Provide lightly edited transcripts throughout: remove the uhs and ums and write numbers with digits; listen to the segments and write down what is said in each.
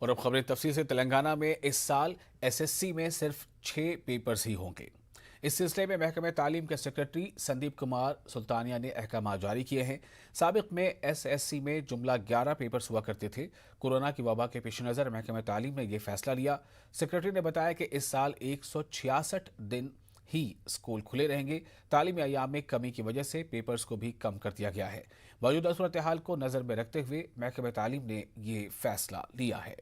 और अब खबरें तफसील से। तेलंगाना में इस साल एसएससी में सिर्फ 6 पेपर्स ही होंगे। इस सिलसिले में महकमे तालीम के सेक्रेटरी संदीप कुमार सुल्तानिया ने अहकाम जारी किए हैं। साबिक में एसएससी में जुमला 11 पेपर्स हुआ करते थे। कोरोना की वबा के पेश नज़र महकमे तालीम ने यह फैसला लिया। सेक्रेटरी ने बताया कि इस साल 166 दिन ही स्कूल खुले रहेंगे। तालीमी अय्याम में कमी की वजह से पेपर्स को भी कम कर दिया गया है। मौजूदा सूरत हाल को नजर में रखते हुए महकमे तालीम ने यह फैसला लिया है।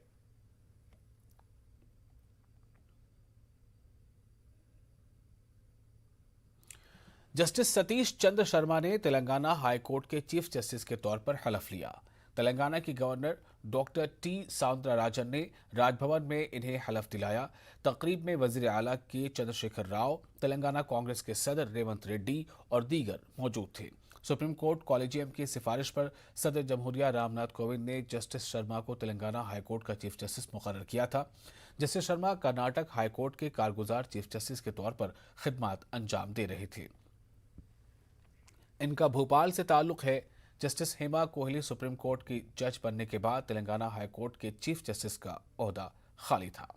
जस्टिस सतीश चंद्र शर्मा ने तेलंगाना हाईकोर्ट के चीफ जस्टिस के तौर पर हलफ लिया। तेलंगाना की गवर्नर डॉक्टर टी साउंदरराजन ने राजभवन में इन्हें हलफ दिलाया। तकरीब में वजीर आला के चंद्रशेखर राव, तेलंगाना कांग्रेस के सदर रेवंत रेड्डी और दीगर मौजूद थे। सुप्रीम कोर्ट कॉलेजियम की सिफारिश पर सदर जमहूरिया रामनाथ कोविंद ने जस्टिस शर्मा को तेलंगाना हाईकोर्ट का चीफ जस्टिस मुकर्रर किया था। जस्टिस शर्मा कर्नाटक हाईकोर्ट के कारगुजार चीफ जस्टिस के तौर पर खिदमत अंजाम दे रहे थे। इनका भोपाल से ताल्लुक है। Justice Hema Kohli supreme court की जज बनने के बाद तेलंगाना हाईकोर्ट के चीफ जस्टिस का ओहदा खाली था।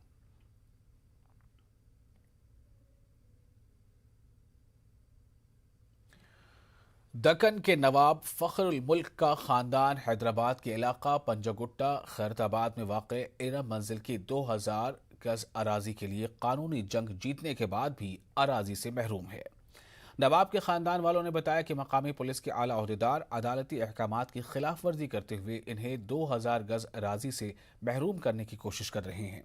दक्कन के नवाब फखरुल मुल्क का खानदान हैदराबाद के इलाका पंजागुट्टा खैरताबाद में वाक़ 13 मंजिल की 2000 गज अराजी के लिए कानूनी जंग जीतने के बाद भी अराजी से महरूम है। नवाब के खानदान वालों ने बताया कि मकामी पुलिस के आला अहदेदार अदालती अहकामात की खिलाफ वर्जी करते हुए इन्हें 2000 गज अराजी से महरूम करने की कोशिश कर रहे हैं।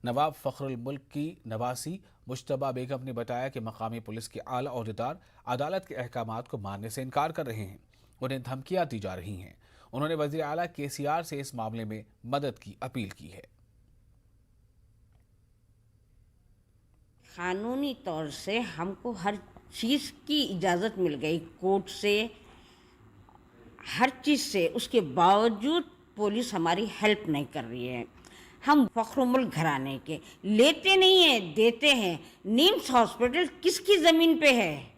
नवाब फखरुल मुल्क की नवासी मुश्तबा बेगम ने बताया कि मकामी पुलिस के आला अहदेदार अदालत के अहकामात को मानने से इनकार कर रहे हैं। उन्हें धमकियां दी जा रही हैं। उन्होंने वजीर आला केसीआर से इस मामले में मदद की अपील की है। कानूनी तौर से हमको हर चीज़ की इजाज़त मिल गई कोर्ट से, हर चीज़ से। उसके बावजूद पुलिस हमारी हेल्प नहीं कर रही है। हम फखरुल घराने के लेते नहीं हैं, देते हैं। निम्स हॉस्पिटल किसकी ज़मीन पे है?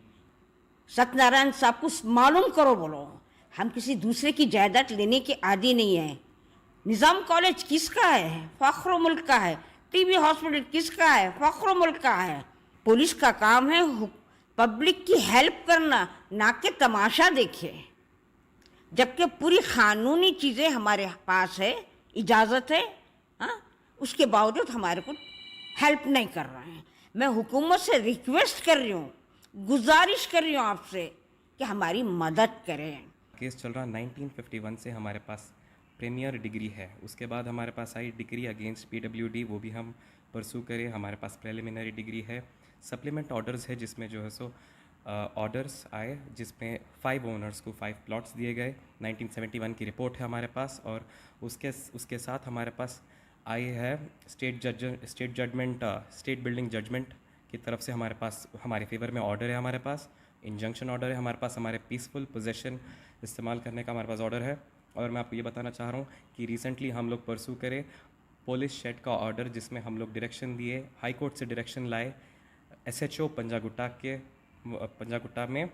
सत्यनारायण साहब को मालूम करो बोलो। हम किसी दूसरे की जायदाद लेने के आदी नहीं है। निज़ाम कॉलेज किसका है? फखरुल का है। टीबी हॉस्पिटल किसका है? फखरुल का है। पुलिस का काम है पब्लिक की हेल्प करना, ना कि तमाशा देखे। जबकि पूरी कानूनी चीज़ें हमारे पास है, इजाज़त है, हाँ, उसके बावजूद हमारे को हेल्प नहीं कर रहे हैं। मैं हुकूमत से रिक्वेस्ट कर रही हूँ, गुजारिश कर रही हूँ आपसे कि हमारी मदद करें। केस चल रहा 1951 से हमारे पास प्रीमियर डिग्री है। उसके बाद हमारे पास आई डिग्री अगेंस्ट पीडब्ल्यूडी, वो भी हम परसू करें। हमारे पास प्रिलिमिनरी डिग्री है। सप्लीमेंट ऑर्डर्स है जिसमें जो है सो ऑर्डर्स आए जिसमें 5 ओनर्स को 5 प्लॉट्स दिए गए। 1971 की रिपोर्ट है हमारे पास। और उसके साथ हमारे पास आई है स्टेट बिल्डिंग जजमेंट की तरफ से हमारे पास हमारे फेवर में ऑर्डर है। हमारे पास इंजंक्शन ऑर्डर है। हमारे पास हमारे पीसफुल पोजेशन इस्तेमाल करने का हमारे पास ऑर्डर है। और मैं आपको ये बताना चाह रहा हूँ कि रिसेंटली हम लोग परसू करें पुलिस शेड का ऑर्डर, जिसमें हम लोग डायरेक्शन दिए, हाई कोर्ट से डायरेक्शन लाए एसएचओ पंजागुट्टा में,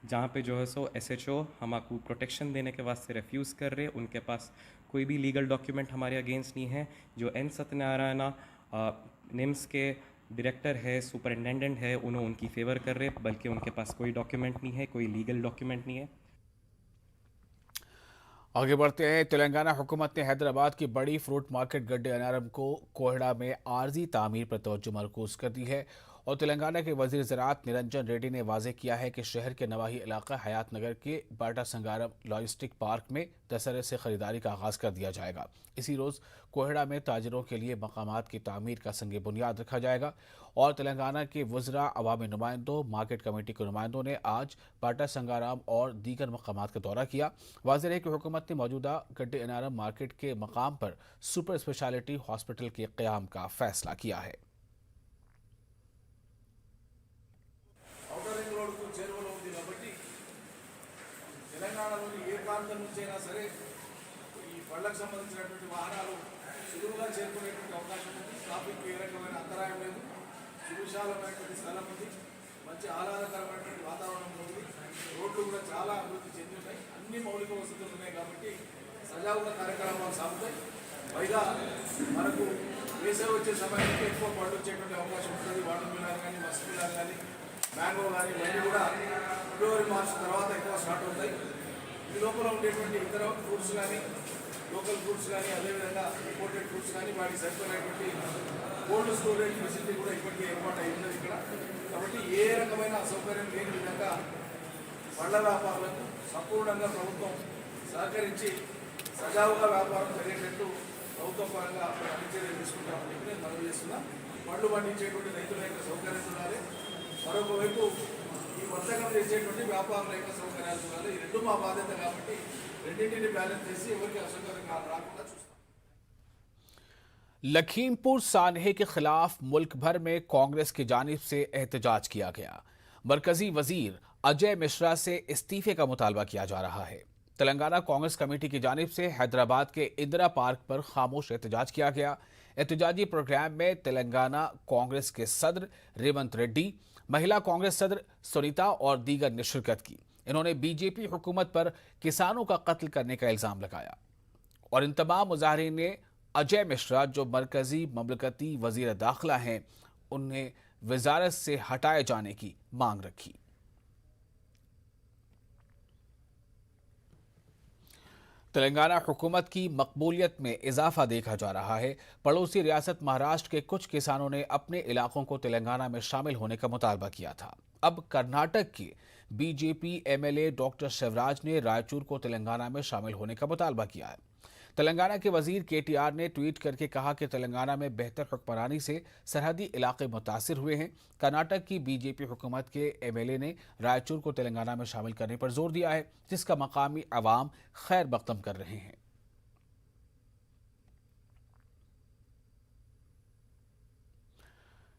जहाँ पे जो है सो एसएचओ हमको प्रोटेक्शन देने के वास्ते रिफ्यूज़ कर रहे। उनके पास कोई भी लीगल डॉक्यूमेंट हमारे अगेंस्ट नहीं है। जो एन सत्यनारायण निम्स के डायरेक्टर है, सुपरिटेंडेंट है, उन्होंने उनकी फेवर कर रहे, बल्कि उनके पास कोई डॉक्यूमेंट नहीं है, कोई लीगल डॉक्यूमेंट नहीं है। आगे बढ़ते हैं। तेलंगाना हुकूमत ने हैदराबाद की बड़ी फ्रूट मार्केट गड्ढे अनारम को कोहड़ा में आर्जी तामीर पर तवज्जो मरकूज कर दी है। और तेलंगाना के वजीर ज़राअत निरंजन रेड्डी ने वाज़ेह किया है कि शहर के नवाही इलाका हयात नगर के बाटा संगारम लॉजिस्टिक पार्क में दशहरे से खरीदारी का आगाज़ कर दिया जाएगा। इसी रोज़ कोहड़ा में ताजरों के लिए मकामात की तामीर का संग बुनियाद रखा जाएगा। और तेलंगाना के वज़रा, अवामी नुमाइंदों, मार्केट कमेटी के नुमाइंदों ने आज बाटा संगाराम और दीगर मकामात का दौरा किया। वाज़ेह है कि हुकूमत ने मौजूदा गड्ढे अनारम मार्केट के मकाम पर सुपर स्पेशलिटी हॉस्पिटल के क़याम का फैसला किया है। తెలంగాణలోని ఏ ప్రాంతం నుంచైనా సరే ఈ పళ్ళకు సంబంధించినటువంటి వాహనాలు సులువుగా చేరుకునేటువంటి అవకాశం ఉంది. ట్రాఫిక్ ఏ రకమైన అంతరాయం లేదు. సువిశాలమైనటువంటి స్థలం ఉంది. మంచి ఆహ్లాదకరమైనటువంటి వాతావరణం ఉంది. రోడ్లు కూడా చాలా అభివృద్ధి చెంది ఉన్నాయి. అన్ని మౌలిక వసతులు ఉన్నాయి కాబట్టి సజావుగా కార్యక్రమాలు సాగుతాయి. పైగా మనకు వేసవి వచ్చే సమయానికి ఎక్కువ పళ్ళు వచ్చేటువంటి అవకాశం ఉంటుంది. వాటర్ మిలాన్ కానీ, మస్క్ మిలాన్ కానీ, మ్యాంగో కానీ ఇవన్నీ కూడా ఫిబ్రవరి మార్చి తర్వాత ఎక్కువ స్టార్ట్ అవుతాయి. ఈ లోపల ఉండేటువంటి ఇతర ఫ్రూట్స్ కానీ, లోకల్ ఫ్రూట్స్ కానీ, అదేవిధంగా ఇంపోర్టెడ్ ఫ్రూట్స్ కానీ వాటికి సరిపోయినటువంటి కోల్డ్ స్టోరేజ్ ఫెసిలిటీ కూడా ఇప్పటికీ ఏర్పాటు అయి ఉన్నది ఇక్కడ. కాబట్టి ఏ రకమైన అసౌకర్యం లేని విధంగా పళ్ళ వ్యాపారులకు సంపూర్ణంగా ప్రభుత్వం సహకరించి సజావుగా వ్యాపారం జరిగేటట్టు ప్రభుత్వ పరంగా అన్ని చర్యలు తీసుకుంటామని చెప్పి నేను మనవి చేస్తున్నా. పళ్ళు పండించేటువంటి రైతుల యొక్క సౌకర్యం చూడాలి, మరొక వైపు ఈ వర్తకం చేసేటువంటి వ్యాపారుల యొక్క సౌకర్యాలు చూడాలి. ఈ రెండు మా బాధ్యత కాబట్టి రెండింటిని బ్యాలెన్స్ చేసి ఎవరికి అసౌకర్యం రాకుండా చూస్తాం. लखीमपुर सान्हे के खिलाफ मुल्क भर में कांग्रेस की जानिब से एहतजाज किया गया। मरकजी वजीर अजय मिश्रा से इस्तीफे का मुतालबा किया जा रहा है। तेलंगाना कांग्रेस कमेटी की जानिब से हैदराबाद के इंदिरा पार्क पर खामोश एहतजाज किया गया। एहतजाजी प्रोग्राम में तेलंगाना कांग्रेस के सदर रेवंत रेड्डी, महिला कांग्रेस सदर सुनीता और दीगर ने शिरकत की। इन्होंने बीजेपी हुकूमत पर किसानों का कत्ल करने का इल्जाम लगाया और इन तमाम मुजाहिरीन ने अजय मिश्रा, जो मरकजी ममलकती वजीर दाखिला हैं, उन्हें वजारत से हटाए जाने की मांग रखी। तेलंगाना हुकूमत की मकबूलियत में इजाफा देखा जा रहा है। पड़ोसी रियासत महाराष्ट्र के कुछ किसानों ने अपने इलाकों को तेलंगाना में शामिल होने का मुतालबा किया था। अब कर्नाटक के बीजेपी एमएलए डॉक्टर शिवराज ने रायचूर को तेलंगाना में शामिल होने का मुतालबा किया है। तेलंगाना के वजीर केटीआर ने ट्वीट करके कहा कि तेलंगाना में बेहतर हुक्मरानी से सरहदी इलाके मुतासिर हुए हैं। कर्नाटक की बीजेपी हुकूमत के एमएलए ने रायचूर को तेलंगाना में शामिल करने पर जोर दिया है, जिसका मकामी अवाम खैर मकदम कर रहे हैं।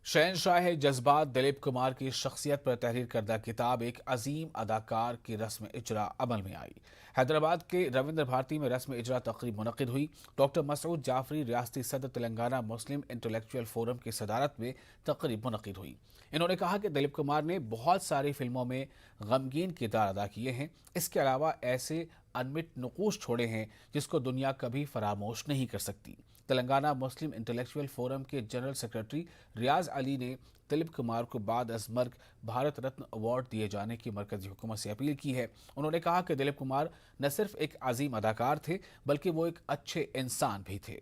शहनशाह जज्बात दिलीप कुमार की शख्सियत पर तहरीर करदा किताब एक अजीम अदाकार की रस्म इजरा अमल में आई। हैदराबाद के रविंद्र भारती में रस्म इजरा तकरीब मुनक़िद हुई। डॉक्टर मसूद जाफरी रियासती सदर तेलंगाना मुस्लिम इंटेलेक्चुअल फोरम की सदारत में तकरीब मुनक़िद हुई। इन्होंने कहा कि दिलीप कुमार ने बहुत सारी फिल्मों में गमगीन किरदार अदा किए हैं। इसके अलावा ऐसे अनमिट नकूश छोड़े हैं जिसको दुनिया कभी फरामोश नहीं कर सकती। तेलंगाना मुस्लिम इंटेलेक्चुअल फोरम के जनरल सेक्रेटरी रियाज अली ने दिलीप कुमार को बाद अज मर्ग भारत रत्न अवार्ड दिए जाने की मरकजी हुकूमत से अपील की है। उन्होंने कहा कि दिलीप कुमार न सिर्फ एक अजीम अदाकार थे, बल्कि वो एक अच्छे इंसान भी थे।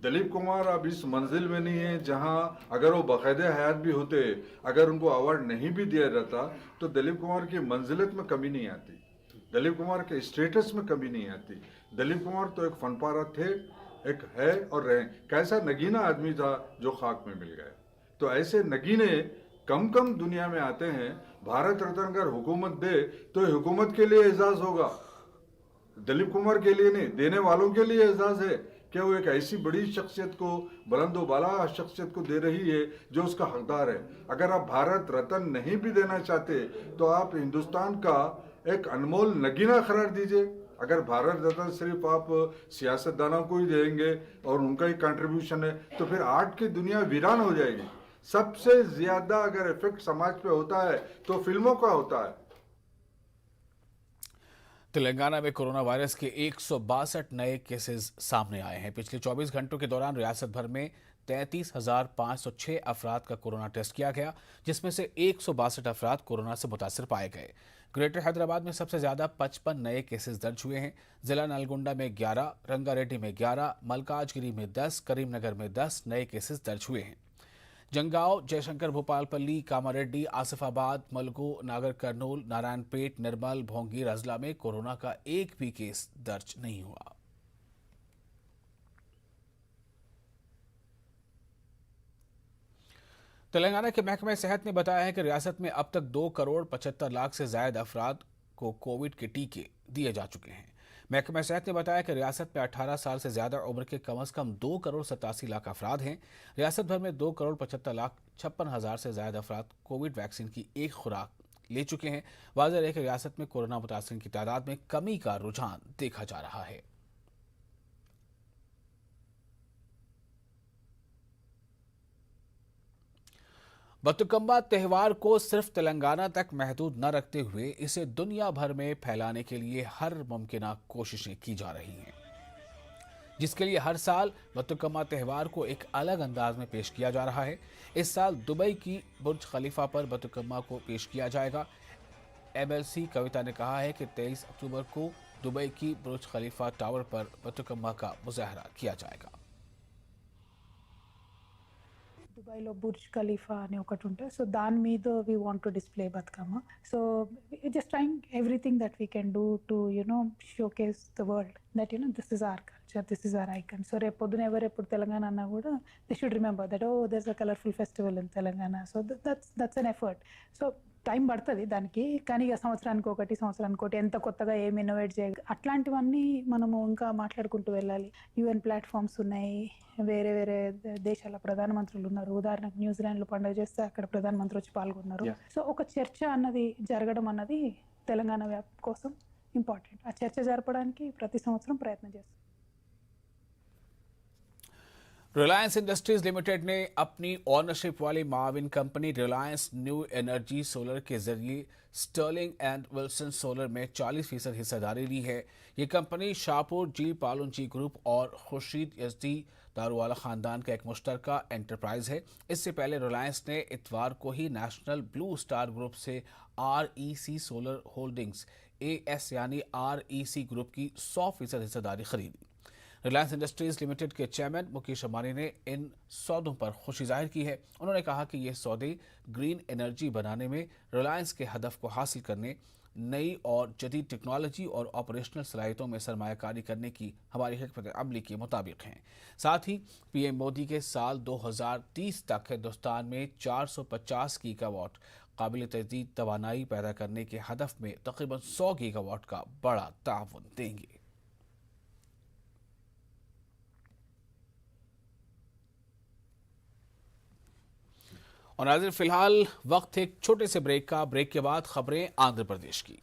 दिलीप कुमार अब इस मंजिल में नहीं है जहां अगर वो बाकायदे हयात भी होते, अगर उनको अवार्ड नहीं भी दिया जाता तो दिलीप कुमार की मंजिलत में कमी नहीं आती, दिलीप कुमार के स्टेटस में कमी नहीं आती। दिलीप कुमार तो एक फनपारा थे, एक है और रहे। कैसा नगीना आदमी था जो खाक में मिल गए। तो ऐसे नगीने कम कम दुनिया में आते हैं। भारत रत्न अगर हुकूमत दे तो हुकूमत के लिए एजाज होगा, दिलीप कुमार के लिए नहीं, देने वालों के लिए एजाज है कि वो एक ऐसी बड़ी शख्सियत को, बुलंदो बाला शख्सियत को दे रही है जो उसका हकदार है। अगर आप भारत रत्न नहीं भी देना चाहते तो आप हिंदुस्तान का एक अनमोल नगीना करार दीजिए। अगर भारत रत्न सिर्फ आप सियासतदानों को ही देंगे और उनका ही कंट्रीब्यूशन है तो फिर आर्ट की दुनिया वीरान हो जाएगी। सबसे ज्यादा अगर इफेक्ट समाज पे होता है तो फिल्मों का होता है। तेलंगाना में कोरोना वायरस के 162 नए केसेस सामने आए हैं। पिछले 24 घंटों के दौरान रियासत भर में 33,506 अफराद का कोरोना टेस्ट किया गया, जिसमें से 162 अफराद कोरोना से मुतासर पाए गए। ग्रेटर हैदराबाद में सबसे ज्यादा 55 नए केसेस दर्ज हुए हैं। जिला नलगोंडा में 11, रंगारेड्डी में 11, मलकाजगिरी में 10, करीमनगर में 10 नए केसेस दर्ज हुए हैं। जंगांव, जयशंकर, भोपालपल्ली, कामारेड्डी, आसिफाबाद, मलगू, नागर कर्नूल, नारायणपेट, निर्मल, भोंगीर अजला में कोरोना का एक भी केस दर्ज नहीं हुआ। तेलंगाना के महकमे सेहत ने बताया है कि रियासत में अब तक 2,75,00,000 से ज्यादा अफराद को कोविड के टीके दिए जा चुके हैं। महकमा सेहत ने बताया कि रियासत में 18 साल से ज्यादा उम्र के कम से कम 2,87,00,000 अफराद हैं। रियासत भर में 2,75,56,000 से ज्यादा अफराद कोविड वैक्सीन की एक खुराक ले चुके हैं। वाज़ेह है कि रियासत में कोरोना मुतासिरीन की तादाद में कमी का रुझान देखा जा रहा है। बतुकम्मा त्यौहार को सिर्फ तेलंगाना तक महदूद न रखते हुए इसे दुनिया भर में फैलाने के लिए हर मुमकिन कोशिशें की जा रही हैं। जिसके लिए हर साल बतुकम्मा त्यौहार को एक अलग अंदाज में पेश किया जा रहा है। इस साल दुबई की बुर्ज खलीफा पर बतुकम्मा को पेश किया जाएगा। एमएलसी कविता ने कहा है कि 23 अक्टूबर को दुबई की बुर्ज खलीफा टावर पर बतुकम्मा का मुजाहरा किया जाएगा। దుబాయ్లో బుర్జ్ ఖలీఫా అని ఒకటి ఉంటుంది. సో దాని మీద we want to display Bathukamma. So just trying everything that we can do to showcase the world that this is our culture, this is our icon. So రేపు పొద్దున ఎవరెప్పుడు తెలంగాణ అన్నా కూడా they should remember that దర్స్ a colourful festival in Telangana. So that's an effort. So time పడుతుంది దానికి, కానీ ఇక సంవత్సరానికి ఒకటి ఎంత కొత్తగా ఏమి ఇన్నోవేట్ చేయాలి అట్లాంటివన్నీ మనము ఇంకా మాట్లాడుకుంటూ వెళ్ళాలి. యుఎన్ ప్లాట్ఫామ్స్ ఉన్నాయి, వేరే వేరే దేశాల ప్రధానమంత్రులు ఉన్నారు. ఉదాహరణకు న్యూజిలాండ్లో పండుగ చేస్తే అక్కడ ప్రధానమంత్రి వచ్చి పాల్గొన్నారు. సో ఒక చర్చ అన్నది జరగడం అన్నది తెలంగాణ కోసం ఇంపార్టెంట్. ఆ చర్చ జరపడానికి ప్రతి సంవత్సరం ప్రయత్నం చేస్తాం. रिलायंस इंडस्ट्रीज लिमिटेड ने अपनी ऑनरशिप वाली माविन company Reliance new energy solar के जरिए स्टर्लिंग एंड विल्सन सोलर में 40% हिस्सेदारी ली है। ये कंपनी शाहपुर जी पालुंची ग्रुप और खुर्शीद यजदी दारूवाला खानदान का एक मुश्तरका एंटरप्राइज है। इससे पहले रिलायंस ने इतवार को ही नेशनल ब्लू स्टार ग्रुप से REC सोलर होल्डिंग्स AS यानी REC ग्रुप की 100% हिस्सेदारी खरीदी। रिलायंस इंडस्ट्रीज लिमिटेड के चेयरमैन मुकेश अंबानी ने इन सौदों पर खुशी जाहिर की है। उन्होंने कहा कि ये सौदे ग्रीन एनर्जी बनाने में रिलायंस के हदफ को हासिल करने, नई और जदीद टेक्नोलॉजी और ऑपरेशनल सलाहियतों में सरमायाकारी करने की हमारी हिकमत अमली के मुताबिक हैं। साथ ही पीएम मोदी के साल 2030 तक हिंदुस्तान में 450 गीगावाट काबिल तजदीद तवानाई पैदा करने के हदफ में तकरीबन 100 गीगावाट का बड़ा ताउन देंगे। और नाज़रीन, फिलहाल वक्त एक छोटे से ब्रेक का। ब्रेक के बाद खबरें आंध्र प्रदेश की।